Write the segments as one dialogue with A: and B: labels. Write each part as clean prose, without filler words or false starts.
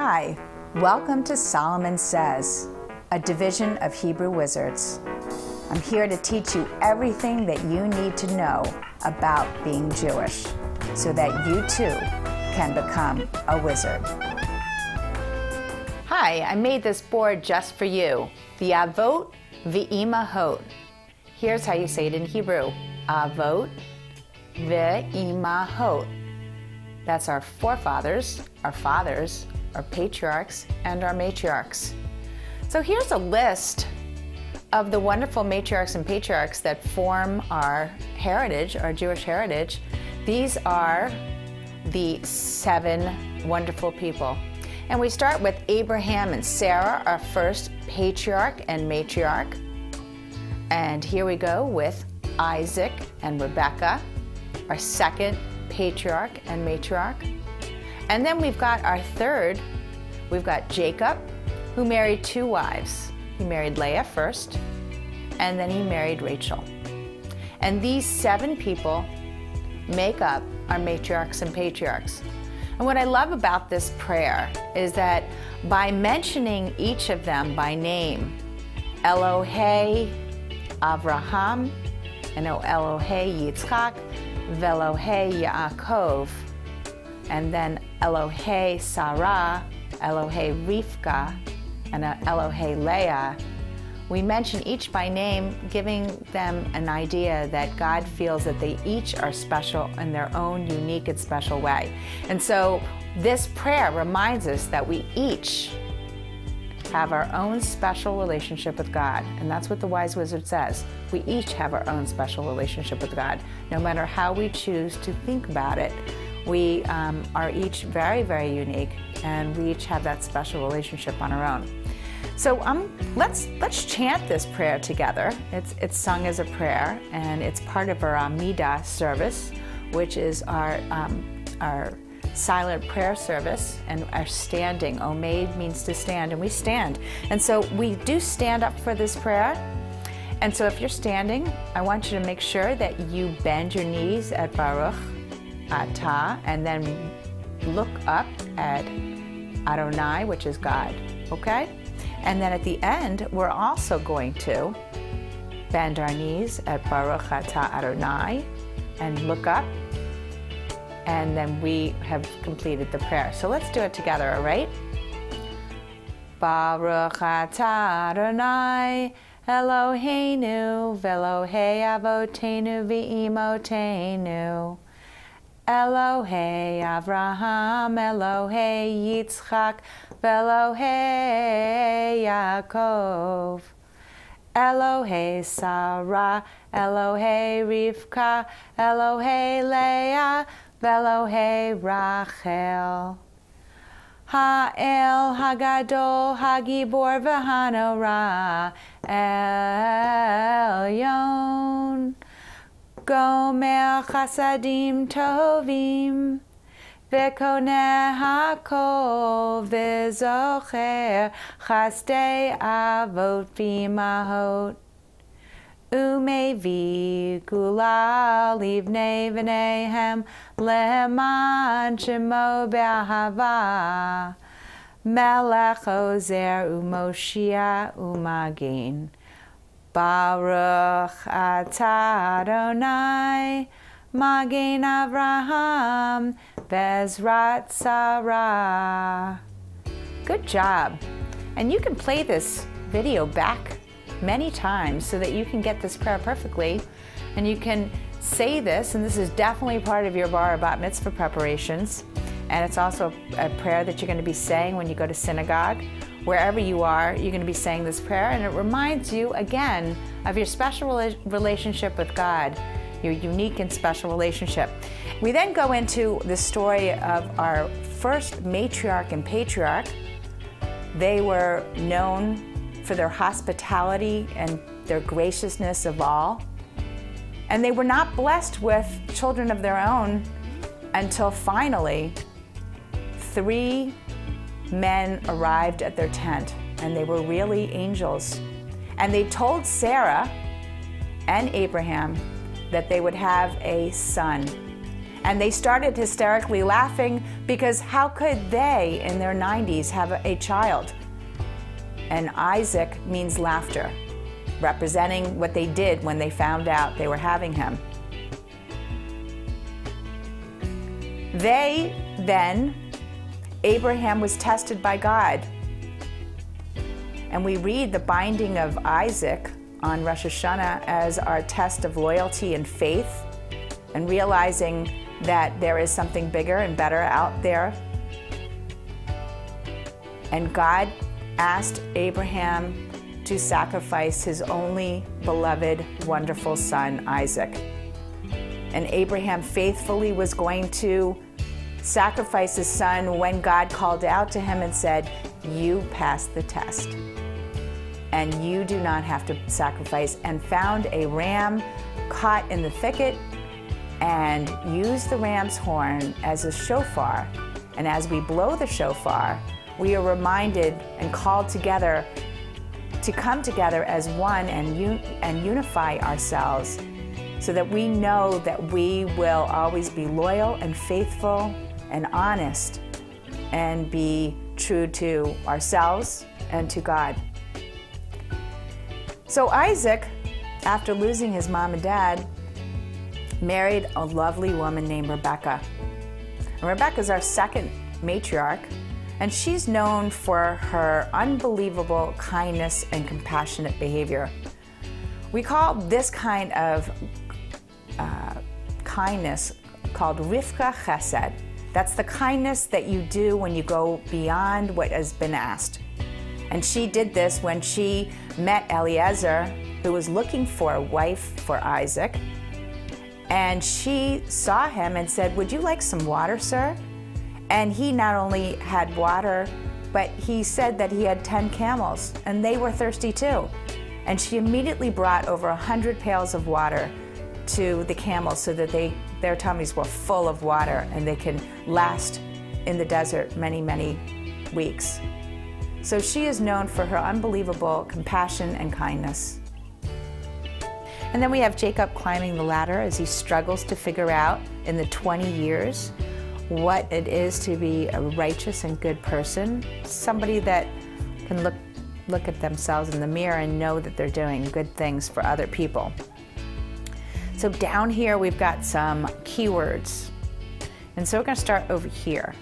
A: Hi, welcome to Solomon Says, a division of Hebrew Wizards. I'm here to teach you everything that you need to know about being Jewish so that you too can become a wizard. Hi, I made this board just for you, the Avot imahot. Here's how you say it in Hebrew, Avot imahot. That's our forefathers, our fathers, our patriarchs, and our matriarchs. So here's a list of the wonderful matriarchs and patriarchs that form our heritage, our Jewish heritage. These are the 7 wonderful people. And we start with Abraham and Sarah, our first patriarch and matriarch. And here we go with Isaac and Rebekah, our second patriarch and matriarch. And then we've got our third, we've got Jacob, who married 2 wives. He married Leah first, and then he married Rachel. And these 7 people make up our matriarchs and patriarchs. And what I love about this prayer is that by mentioning each of them by name, Elohei Avraham, and Elohei Yitzchak, Velohei Yaakov, and then Elohei Sarah, Elohei Rivka, and Elohei Leah. We mention each by name, giving them an idea that God feels that they each are special in their own unique and special way. And so this prayer reminds us that we each have our own special relationship with God. And that's what the Wise Wizard says. We each have our own special relationship with God. No matter how we choose to think about it, we are each very, very unique, and we each have that special relationship on our own. So let's chant this prayer together. It's sung as a prayer, and it's part of our Amidah service, which is our silent prayer service, and our standing. Omed means to stand, and we stand. And so we do stand up for this prayer. And so if you're standing, I want you to make sure that you bend your knees at Baruch Atah, and then look up at Adonai, which is God, okay? And then at the end, we're also going to bend our knees at Baruch Atah Adonai and look up, and then we have completed the prayer. So let's do it together, all right? Baruch Atah Adonai Eloheinu Velohei Avotenu V'imotenu Elohei Avraham, Elohei Yitzchak, Velohei Yaakov, Elohei Sarah, Elohei Rivka, Elohei Leah, Velohei Rachel. Ha'el Hagadol Hagibor V'Hanorah Elyon. Gomer chasadim tovim, v'koneh hakol, v'zocher chasdei avot v'imahot, umevi gula livnei v'neihem leman shemo be'ahava, melech ozer u'moshia u'magin. Baruch Atah Adonai, Magen Avraham, Bezrat Sarah. Good job. And you can play this video back many times so that you can get this prayer perfectly. And you can say this, and this is definitely part of your bar bat mitzvah preparations. And it's also a prayer that you're going to be saying when you go to synagogue. Wherever you are, you're going to be saying this prayer, and it reminds you again of your special relationship with God, your unique and special relationship. We then go into the story of our first matriarch and patriarch. They were known for their hospitality and their graciousness of all. And they were not blessed with children of their own until finally 3 men arrived at their tent, and they were really angels. And they told Sarah and Abraham that they would have a son. And they started hysterically laughing because how could they, in their 90s, have a child? And Isaac means laughter, representing what they did when they found out they were having him. Abraham was tested by God. And we read the binding of Isaac on Rosh Hashanah as our test of loyalty and faith, and realizing that there is something bigger and better out there. And God asked Abraham to sacrifice his only beloved, wonderful son, Isaac. And Abraham faithfully was going to sacrifice his son when God called out to him and said, "You passed the test, and you do not have to sacrifice," and found a ram caught in the thicket and used the ram's horn as a shofar. And as we blow the shofar, we are reminded and called together to come together as one and unify ourselves, so that we know that we will always be loyal and faithful and honest and be true to ourselves and to God. So Isaac, after losing his mom and dad, married a lovely woman named Rebecca. And Rebecca is our second matriarch, and she's known for her unbelievable kindness and compassionate behavior. We call this kind of kindness called Rivka Chesed. That's the kindness that you do when you go beyond what has been asked. And she did this when she met Eliezer, who was looking for a wife for Isaac. And she saw him and said, "Would you like some water, sir?" And he not only had water, but he said that he had 10 camels, and they were thirsty too. And she immediately brought over 100 pails of water to the camels so that their tummies were full of water and they can last in the desert many, many weeks. So she is known for her unbelievable compassion and kindness. And then we have Jacob climbing the ladder as he struggles to figure out in the 20 years what it is to be a righteous and good person, somebody that can look at themselves in the mirror and know that they're doing good things for other people. So down here we've got some keywords. And so we're going to start over here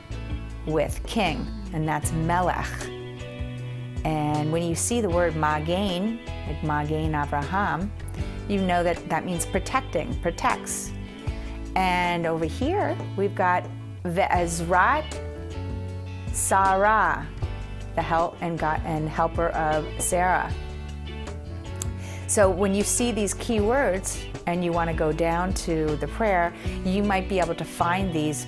A: with king, and that's melech. And when you see the word Magen, like Magen Avraham, you know that that means protecting, protects. And over here, we've got Ve'ezrat Sarah, the help and helper of Sarah. So when you see these key words and you want to go down to the prayer, you might be able to find these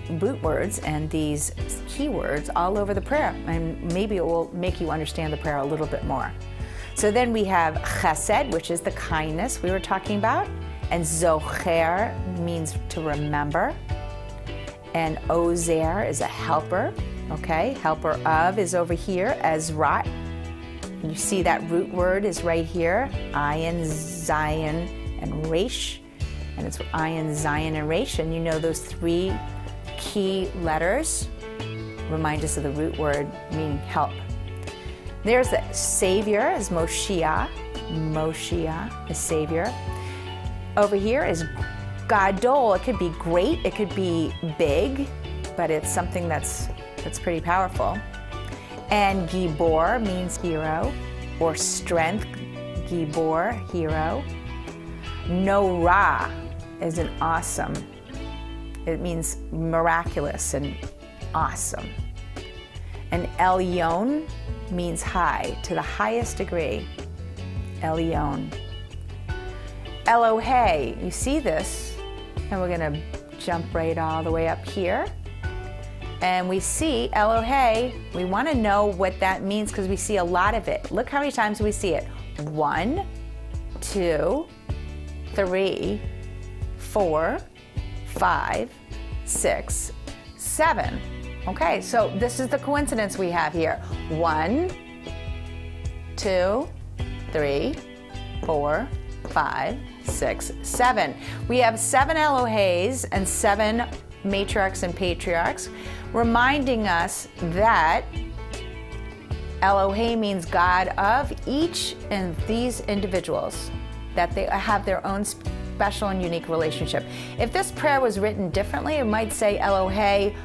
A: root words and these keywords all over the prayer, and maybe it will make you understand the prayer a little bit more. So then we have chesed, which is the kindness we were talking about, and zocher means to remember, and ozer is a helper, okay? Helper of is over here, ezrat. You see that root word is right here, ayin, zayin, and resh, and it's ayin, zayin, and resh, and you know those three key letters remind us of the root word meaning help. There's the Savior is Moshiach. Moshiach is Savior. Over here is Gadol. It could be great, it could be big, but it's something that's pretty powerful. And Gibor means hero or strength. Gibor, hero. Norah is an awesome. It means miraculous and awesome. And Elyon means high, to the highest degree. Elyon. Elohe, you see this, and we're gonna jump right all the way up here. And we see Elohe, we wanna know what that means because we see a lot of it. Look how many times we see it. 1, 2, 3, 4, 5, 6, 7. Okay, so this is the coincidence we have here. 1, 2, 3, 4, 5, 6, 7. We have 7 Elohés and 7 matriarchs and patriarchs, reminding us that Elohei means God of each of these individuals, that they have their own special and unique relationship. If this prayer was written differently, it might say Elohei,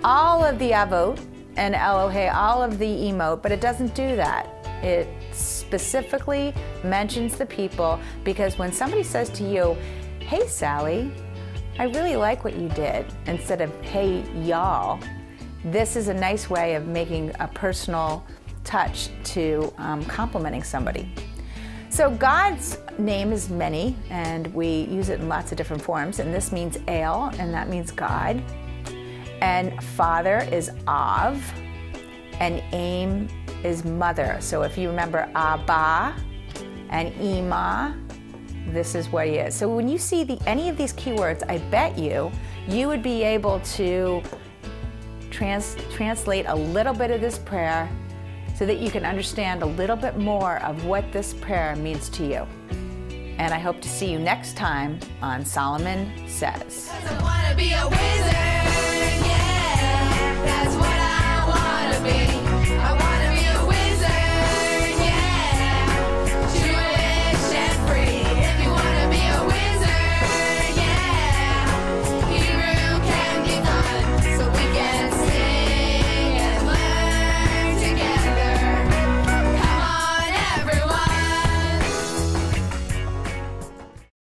A: all of the Avot, and Elohei, all of the imahot, but it doesn't do that. It specifically mentions the people, because when somebody says to you, hey Sally, I really like what you did, instead of hey y'all, this is a nice way of making a personal touch to complimenting somebody. So God's name is many, and we use it in lots of different forms, and this means El, and that means God. And Father is Av, and Aim is Mother. So if you remember Abba and Ima, this is what he is. So when you see any of these keywords, I bet you would be able to translate a little bit of this prayer so that you can understand a little bit more of what this prayer means to you. And I hope to see you next time on Solomon Says. 'Cause I wanna be a wizard.